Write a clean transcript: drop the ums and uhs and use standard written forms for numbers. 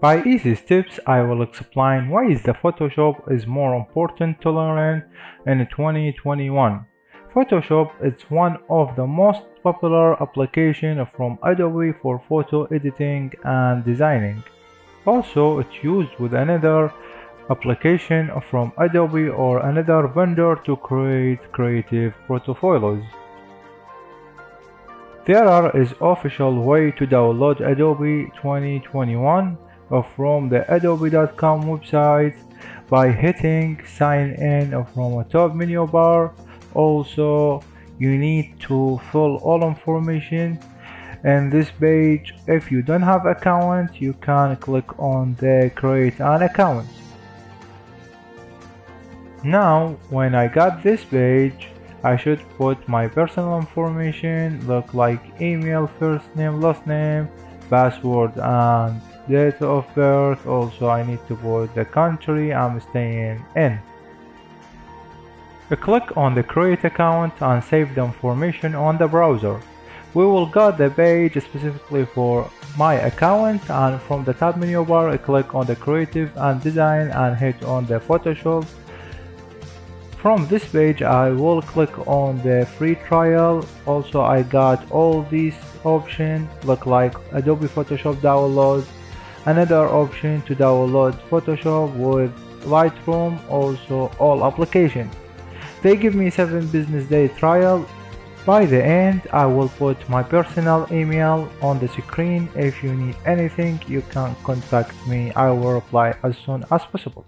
By easy steps, I will explain why the Photoshop is more important to learn in 2021. Photoshop is one of the most popular applications from Adobe for photo editing and designing. Also, it's used with another application from Adobe or another vendor to create creative portfolios. There is official way to download Adobe 2021 from the adobe.com website by hitting sign in from a top menu bar. Also, you need to fill all information in this page. If you don't have account, you can click on the create an account. Now, when I got this page, I should put my personal information, look like email, first name, last name, password, and date of birth. Also, I need to put the country I'm staying in. Click on the create account and save the information on the browser. We will get the page specifically for my account, and from the tab menu bar, click on the creative and design and hit on the Photoshop. From this page, I will click on the free trial. Also, I got all these options, look like Adobe Photoshop download, another option to download Photoshop with Lightroom, also all applications. They give me 7 business day trial. By the end, I will put my personal email on the screen. If you need anything, you can contact me. I will reply as soon as possible.